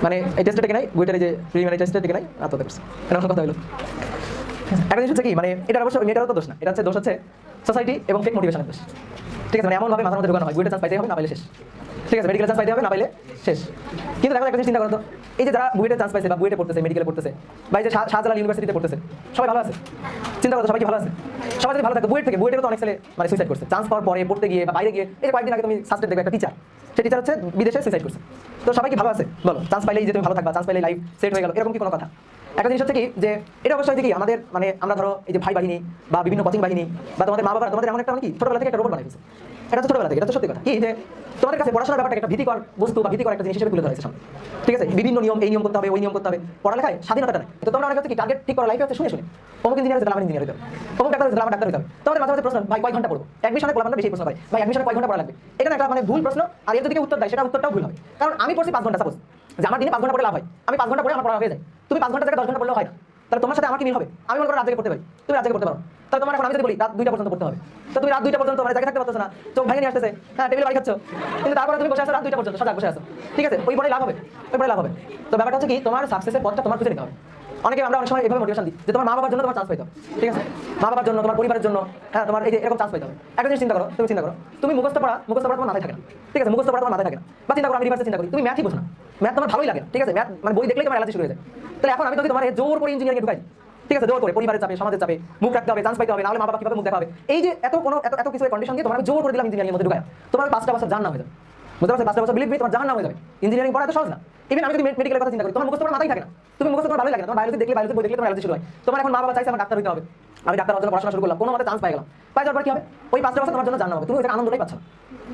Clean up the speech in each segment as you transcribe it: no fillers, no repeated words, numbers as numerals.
মানে এই টেস্টটা টেকে নাই, বুয়েটের এই যে প্রিলিমিনারি টেস্টটা টেকে নাই, আত্মহত্যা করছে। এরকম কথা হলো। একটা জিনিস হচ্ছে কি, মানে এটা অবশ্য মেয়েটারও তো দোষ না, এটা হচ্ছে দোষ হচ্ছে সোসাইটি এবং ফেক মোটিভেশনের দোষ। ঠিক আছে, মানে এমনভাবে মাথার মধ্যে ঢোকানো হয় বুয়েটে চান্স পাইতে হবে, না পাইলে শেষ। ঠিক আছে, মেডিকেল চান্স পাইতে হবে, না পাইলে শেষ। কিন্তু দেখো একটা জিনিস চিন্তা করো তো, এই যে যারা বুয়েটে চান্স পাইছে বা বুয়েটে পড়তেছে, মেডিকেলে পড়তেছে, বা এই যে শাহজালাল ইউনিভার্সিটিতে পড়তেছে, সবাই ভালো আছে? চিন্তা করো, সবাই কি ভালো আছে? সবাই যদি ভালো থাকে, বুয়েট থেকে, বুয়েটেরও তো অনেক ছেলে মানে সুইসাইড করছে চান্স পাওয়ার পরে, পড়তে গিয়ে বা বাইরে গিয়ে। এই যে কয়েকদিন আগে তুমি সাসপেন্ড দেখবে একটা টিচার, সেই টিচার হচ্ছে বিদেশে সুইসাইড করছে। তো সবাই কি ভালো আছে বলো? চান্স পাইলেই যে তুমি ভালো থাকবা, চান্স পাইলেই লাইফ সেট হয়ে গেল, এরকম কি কোনো কথা? একটা জিনিস হচ্ছে কি, যে এটা অবশ্যই কি আমাদের মানে আমরা ধরো এই যে ভাই বাহিনী বা বিভিন্ন কোচিং বাহিনী বা তোমাদের মা বাবা তোমাদের এমন একটা মানে কি ছোটবেলা থেকে একটা রোবট বানাই ফেলছে। এটা তো ছোটবেলা থেকে, এটা তো সত্যি কথা কি, যে তোমাদের কাছে পড়াশোনার ব্যাপারটা একটা ভীতিকর বস্তু বা ভীতিকর একটা জিনিস হিসেবে তুলে ধরা হয়েছে সামনে। ঠিক আছে, বিভিন্ন নিয়ম, এই নিয়ম করতে হবে, ওই নিয়ম করতে হবে, পড়ালেখায় স্বাধীনতা নেই। তো তোমরা অনেক হচ্ছে কি টার্গেট ঠিক করা লাইফে হচ্ছে শুনে শুনে অমুক ইঞ্জিনিয়ার হতে আমার ইঞ্জিনিয়ার হতে হবে, অমুক ডাক্তার হতে আমার ডাক্তার হতে হবে। তোমাদের মাঝে মাঝে প্রশ্ন, ভাই কয় ঘন্টা পড়বো? অ্যাডমিশনে পড়া মানে বেশি প্রশ্ন, ভাই অ্যাডমিশনে কয় ঘন্টা পড়া লাগবে? এটা একটা মানে ভুল প্রশ্ন। আর এর যদি কেউ উত্তর দেয়, সেটা উত্তরটাও ভুল হবে। কারণ আমি পড়ছি 5 ঘন্টা, সাপোজ যে আমার দিনে 5 ঘন্টা পড়লে লাভ হয়, আমি 5 ঘন্টা পড়ে আমার পড়া হয়ে যায়। তুমি 5 ঘন্টা থেকে 10 ঘন্টা পড়লেও হয় না। তাহলে তোমার সাথে আমার কি মিল হবে? আমি মনে করো রাত জেগে পড়তে পারি, তুমি রাত জেগে পড়তে পারো। তাহলে তোমার এখন আমি যদি বলি রাত 2টা পর্যন্ত পড়তে হবে, তো তুমি রাত 2টা পর্যন্ত মানে জায়গা থাকতে পারছো না, চোখ ভেঙে নিয়ে আসতেছে, হ্যাঁ টেবিলে বাড়ি খাচ্ছ, কিন্তু তারপরে তুমি বসে আছো রাত 2টা পর্যন্ত, সজাগ বসে আছো। ঠিক আছে, ওই পড়াই লাভ হবে, ওই পড়াই লাভ হবে। তো ব্যাপারটা হচ্ছে কি, তোমার সাকসেসের পথটা তোমার খুঁজে নিতে হবে। অনেকে আমরা অনেক সময় এভাবে মোটিভেশন দিই যে তোমার মা বাবার জন্য তোমার চান্স পাইতে হবে। ঠিক আছে, মা বাবার জন্য, তোমার পরিবারের জন্য, হ্যাঁ তোমার এই যে এরকম চান্স পাইতে হবে। একটা জিনিস চিন্তা করো, তুমি চিন্তা করো, তুমি মুখস্থ পড়া তোমার মাথায় থাকে না। ঠিক আছে, মুখস্থ পড়া তোমার মাথায় থাকে না। বা চিন্তা করো, আমি রিভার্সে চিন্তা করি, তুমি ম্যাথই বোঝো না, ম্যাথ তোমার ভালোই লাগে। ঠিক আছে, ম্যাথ মানে বই দেখলেই তোমার অ্যালার্জি শুরু হয়ে যায়। তাহলে এখন আমি যদি তোমার জোর করে ইঞ্জিনিয়ারিং ঢুকাই, ঠিক আছে, জোর করে পরিবারের চাপে, সমাজের চাপে মুখ রাখতে হবে, চান্স পাইতে হবে, নাহলে মা বাবা কিভাবে মুখ দেখা হবে, এই যে এত কিছু কন্ডিশন দিয়ে তোমার জোর করে দিলাম ইঞ্জিনিয়ারিং মধ্যে ঢুকায়, তোমার 5টা বছর জাহান্নাম হয়ে যাবে। বুঝতে পারছো? 5টা বছর বিলিভ মি, তোমার জাহান্নাম হয়ে যাবে। ইঞ্জিনিয়ারিং পড়া এত সহজ না। ইভেন আমি যদি মেডিকেলের কথা চিন্তা করি, তোমার মুখস্থ মাথায় থাকে না, তুমি মুখস্থ তোমার ভালোই লাগে না, তোমার বায়োলজি দেখলে, বায়োলজি বই দেখলে তোমার অ্যালার্জি শুরু হয়। তোমার এখন মা বাবা চাইছে আমার ডাক্তার হতে হবে, আমি ডাক্তার হওয়ার জন্য পড়াশোনা শুরু করলাম, কোনো মতে চান্স পাই গেলাম, পাই যাওয়ার পর কি হবে? ওই 5টা বছর তোমার জন্য জান্নাত হবে, তুমি ওই আনন্দটাই পাচ্ছ না।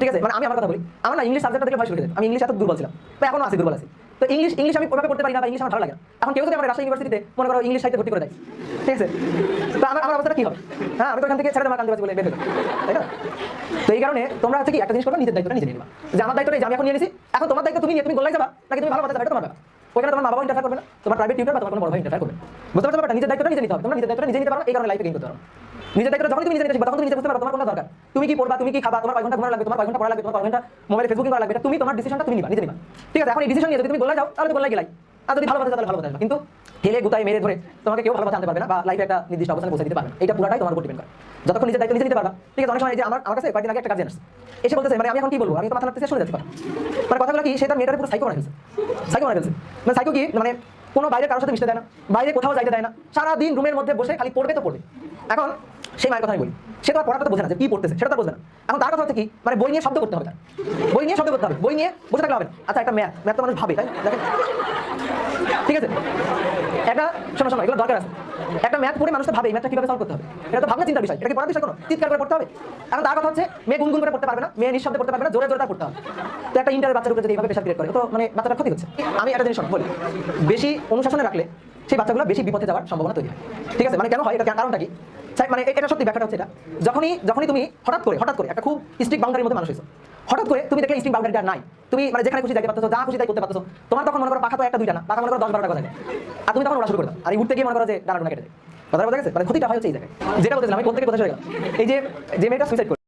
ঠিক আছে, মানে আমি আমার কথা বলি, আমার না ইংলিশ সাবজেক্টটা দেখলে ভয় শুরু হয়ে যায়। আমি ইংলিশ এত দুর্বল ছিলাম, বা এখনো আছি, দুর্বল আছি। তো ইংলিশ আমি ওইভাবে পড়তে পারি না, বা ইংলিশ আমার ভালো লাগে না। এখন কেউ যদি আমার রাজশাহী ইউনিভার্সিটিতে মনে করো ইংলিশ সাহিত্যে ভর্তি করে দেয়, ঠিক আছে, তো আমার অবস্থাটা কি হবে? হ্যাঁ, আমি তো এখান থেকে ছেড়ে দেওয়া কান্দে বলে বের হয়ে যাবো, তাই না? তো এই কারণে তোমরা হচ্ছে কি একটা জিনিস করবে, নিজের দায়িত্বটা নিজে নিবা। যে আমার দায়িত্বটা আমি এখন নিয়ে নিয়েছি, এখন তোমার দায়িত্ব তুমি নিয়ে তুমি গোল্লাই যাবা নাকি তুমি ভালো পথে যাবে, এটা তোমার ব্যাপার। ওইখানে তোমার মা বাবা ইন্টারফেয়ার করবে না, তোমার প্রাইভেট টিউটর বা তোমার কোনো বড় ভাই ইন্টারফেয়ার করবে না। বুঝতে পারছো ব্যাপারটা? নিজের দায়িত্বটা নিজে নিতে হবে। তোমরা নিজের দায়িত্বটা নিজে নিতে পারো, এই কারণে লাইফে গেইন করতে পারো। নিজের দায়িত্বটা যখন তুমি নিজে নিতে শিখবে, তখন তুমি নিজে বুঝতে পারো তোমার কোনটা দরকার, তুমি কি পড়বা, তুমি কি খাবা, তোমার কয় ঘন্টা ঘুমানো লাগবে, তোমার কয় ঘন্টা পড়া লাগবে, তোমার কয় ঘন্টা মোবাইলে ফেসবুকিং করা লাগবে, এটা তুমি তোমার ডিসিশনটা তুমি নিবা, নিজে নিবা। ঠিক আছে, এখন এই ডিসিশন নিয়ে যদি তুমি গোল্লাই যাও, তাহলে তো গোল্লাই গেলাই। আর যদি ভালো পথে যাও, তাহলে ভালো পথে যাবে। কিন্তু হেলে গুতায় মেরে ধরে তোমাকে কেউ ভালো পথে আনতে পারবে না, বা লাইফে একটা নির্দিষ্ট অবস্থানে পৌঁছে দিতে পারবে না। এটা পুরোটাই তোমার উপর ডিপেন্ড করে, যতক্ষণ নিজের দায়িত্ব নিজে নিতে পারবা। ঠিক আছে, অনেক সময় এই যে আমার কাছে কয়েকদিন আগে একটা গার্জিয়ান আসছে, এসে বলতেছে মানে আমি এখন কি বলবো, আমি তো মাথা লাগতেছে, শুনে যাচ্ছি কথা। মানে কথাগুলো কি, সে তার মেয়েটারে পুরো সাইকো বানাই ফেলছে, সাইকো বানাই ফেলছে। মানে সাইকো কি, মানে কোনো বাইরে কারোর সাথে মিশতে দেয় না, বাইরে কোথাও যাইতে দেয় না, সারাদিন রুমের মধ্যে বসে খালি পড়বে তো পড়বে। এখন সেই মায়ের কথাই বলি, সে তো পড়াটা তো বোঝে না, যে কি পড়তেছে সেটা তো বোঝে না। এখন তার কথা হচ্ছে কি, মানে বই নিয়ে শব্দ করতে হবে, তার বই নিয়ে শব্দ করতে হবে, বই নিয়ে বসে থাকলে হবে না। আচ্ছা, একটা ম্যাথ তো মানুষ ভাবে, তাই দেখেন, ঠিক আছে, একটা শোনো শোনো, এগুলো দরকার আছে। একটা ম্যাথ পড়ে মানুষটা ভাবে এই ম্যাথটা কিভাবে সলভ করতে হবে, এটা তো ভাবনা চিন্তার বিষয়, এটা কি পড়ার বিষয় কোনো? চিৎকার করে পড়তে হবে। এখন তার কথা হচ্ছে মেয়ে গুনগুন করে পড়তে পারবে না, মেয়ে নিঃশব্দে পড়তে পারবে না, জোরে জোরে তার পড়তে হবে। তো একটা ইন্টারের বাচ্চার উপরে যদি এইভাবে প্রেশার ক্রিয়েট করে, তো মানে বাচ্চাটা ক্ষতি হচ্ছে। আমি একটা জিনিস বলি, বেশি অনুশাসনে রাখলে সেই বাচ্চাগুলো বেশি বিপথে যাওয়ার সম্ভাবনা তৈরি হয়। ঠিক আছে, মানে কেন হয় এটা, কারণটা কি? মানে এটা সত্যি ব্যাখ্যাটা হচ্ছে এটা, যখনই তুমি হঠাৎ করে একটা খুব স্ট্রিক্ট বাউন্ডারির মধ্যে মানুষ হয়েছো, হঠাৎ করে তুমি দেখলে স্ট্রিক্ট বাউন্ডারিটা নাই, তুমি মানে যেখানে খুশি যাইতে পারছো, যা খুশি তাই করতে পারছো, তোমার তখন মনে করো পাখা তো একটা দুইটা না, পাখা মনে করো 10-12টা গজায়, আর তুমি তখন ওরা শুরু করে দাও, আর এই উঠতে গিয়ে মনে করো যে দাঁড়ানো না কেটে যায়। কথা বোঝা গেছে? মানে ক্ষতিটা হয় হচ্ছে এই জায়গায়। যেটা বলতেছিলাম, আমি কোথা থেকে কোথায় চলে গেলাম, এই যে মেয়েটা সুইসাইড